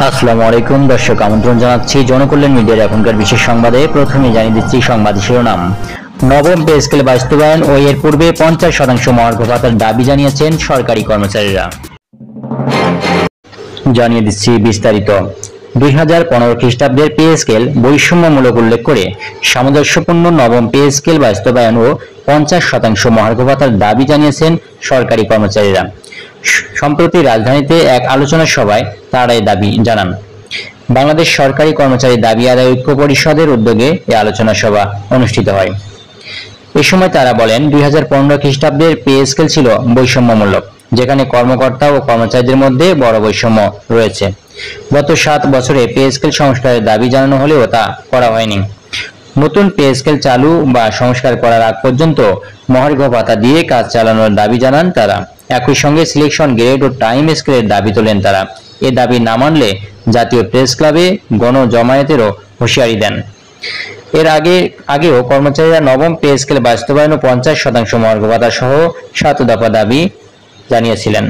আসসালামু আলাইকুম দর্শক, আমন্ত্রণ জানাচ্ছি জনকল্যাণ মিডিয়ার এখনকার বিশেষ সংবাদে। প্রথমে জানিয়ে দিচ্ছি সংবাদ শিরোনাম। নবম পে স্কেল বাস্তবায়ন ও এর পূর্বে 50% মহার্ঘ ভাতার দাবি জানিয়েছেন সরকারি কর্মচারীরা। জানিয়ে দিচ্ছি বিস্তারিত। 2015 খ্রিস্টাব্দের পে স্কেল বৈষম্যমূলক উল্লেখ করে সামঞ্জস্যপূর্ণ নবম পে স্কেল বাস্তবায়ন ও 50% মহার্ঘ ভাতার দাবি জানিয়েছেন সরকারি কর্মচারীরা। সম্প্রতি রাজধানীতে এক আলোচনা সভায় তারা এই দাবি জানান। বাংলাদেশ সরকারি কর্মচারী দাবি আদায় ঐক্য পরিষদের উদ্যোগে এই আলোচনা সভা অনুষ্ঠিত হয়। এ সময় তারা বলেন, 2015 খ্রিস্টাব্দের পে স্কেল ছিল বৈষম্যমূলক, যেখানে কর্মকর্তা ও কর্মচারীদের মধ্যে বড় বৈষম্য রয়েছে। গত 7 বছরে পে স্কেল সংস্কারের দাবি জানানো হলেও তা করা হয়নি। নতুন পে স্কেল চালু বা সংস্কার করার আগ পর্যন্ত মহার্ঘ ভাতা দিয়ে কাজ চালানোর দাবি জানান তারা। একই সঙ্গে সিলেকশন গ্রেড ও টাইম স্কেলের দাবি তোলেন তারা। এ দাবি না মানলে জাতীয় প্রেস ক্লাবে গণজমায়েতেরও হুঁশিয়ারি দেন। এর আগেও কর্মচারীরা নবম পে স্কেল বাস্তবায়ন ও 50% মহার্ঘ ভাতা সহ 7 দফা দাবি জানিয়েছিলেন।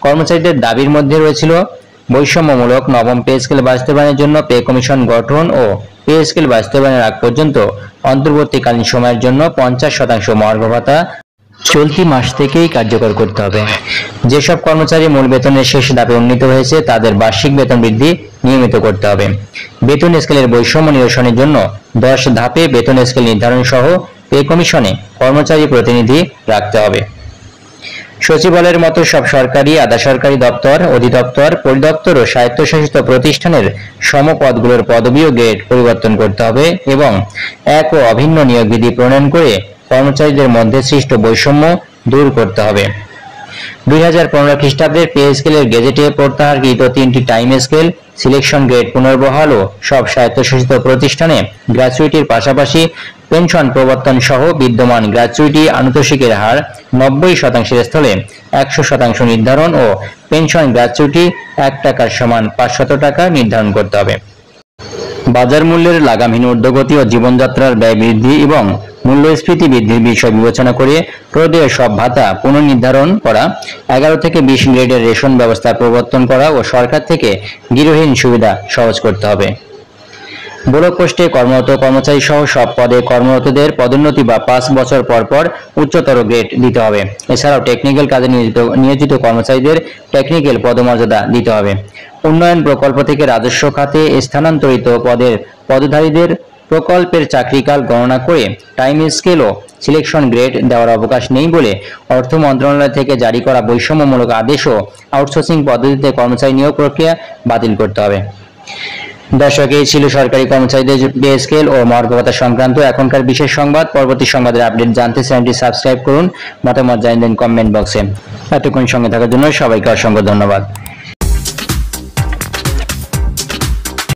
কর্মচারীদের দাবির মধ্যে রয়েছিল বৈষম্যমূলক নবম পে স্কেল বাস্তবায়নের জন্য পে কমিশন গঠন ও পে স্কেল বাস্তবায়নের আগ পর্যন্ত অন্তর্বর্তীকালীন সময়ের জন্য 50% মহার্ঘ ভাতা চলতি মাস থেকেই কার্যকর করতে হবে। যেসব কর্মচারী মূল বেতনের শেষ ধাপে উন্নীত হয়েছে তাদের বার্ষিক বেতন বৃদ্ধি নিয়মিত করতে হবে। বেতন স্কেলের বৈষম্য নিরসনের জন্য 10 ধাপে বেতন স্কেল নির্ধারণ সহ পে কমিশনে কর্মচারী প্রতিনিধি রাখতে হবে। সচিবালয়ের মতো সব সরকারি, আধা সরকারি দপ্তর, অধিদপ্তর, পরিদপ্তর ও স্বায়ত্তশাসিত প্রতিষ্ঠানের সমপদগুলোর পদবি ও গ্রেড পরিবর্তন করতে হবে এবং এক ও অভিন্ন নিয়োগ বিধি প্রণয়ন করে কর্মচারীদের মধ্যে সৃষ্ট বৈষম্য দূর করতে হবে। 2015 খ্রিস্টাব্দের পে স্কেলের গেজেটে প্রত্যাহারকৃত 3টি টাইম স্কেল, সিলেকশন গ্রেড পুনর্বহাল ও সব স্বায়ত্তশাসিত প্রতিষ্ঠানে গ্র্যাচুইটির পাশাপাশি পেনশন প্রবর্তন সহ বিদ্যমান গ্র্যাচুইটি আনুতোষিকের হার 90% স্থলে 100% নির্ধারণ ও পেনশন গ্র্যাচুইটি 1 টাকার সমান 500 টাকা নির্ধারণ করতে হবে। বাজার মূল্যের লাগামহীন ঊর্ধ্বগতি ও জীবনযাত্রার ব্যয় বৃদ্ধি এবং মূল্যস্ফীতি বৃদ্ধির বিষয় বিবেচনা করে প্রদেয় সব ভাতা পুনর্নির্ধারণ করা, 11 থেকে 20 গ্রেডের রেশন ব্যবস্থা প্রবর্তন করা ও সরকার থেকে গৃহহীন সুবিধা সহজ করতে হবে। বড় পোস্টে কর্মরত কর্মচারী সহ সব পদে কর্মরতদের পদোন্নতি বা 5 বছর পর পর উচ্চতর গ্রেড দিতে হবে। এছাড়াও টেকনিক্যাল কাজে নিয়োজিত কর্মচারীদের টেকনিক্যাল পদমর্যাদা দিতে হবে। উন্নয়ন প্রকল্প থেকে রাজস্ব খাতে স্থানান্তরিত পদের পদধারীদের প্রকল্পের চাকরিকাল গণনা করে টাইম স্কেল ও সিলেকশন গ্রেড দেওয়ার অবকাশ নেই বলে অর্থ মন্ত্রণালয় থেকে জারি করা বৈষম্যমূলক আদেশ ও আউটসোর্সিং পদ্ধতিতে কর্মচারী নিয়োগ প্রক্রিয়া বাতিল করতে হবে। দর্শক, এই ছিল সরকারি কর্মচারীদের পে স্কেল ও মহার্ঘ ভাতা সংক্রান্ত এখনকার বিশেষ সংবাদ। পরবর্তী সংবাদের আপডেট জানতে চ্যানেলটি সাবস্ক্রাইব করুন, মতামত জানিয়ে দিন কমেন্ট বক্সে। এতক্ষণ সঙ্গে থাকার জন্য সবাইকে অসংখ্য ধন্যবাদ।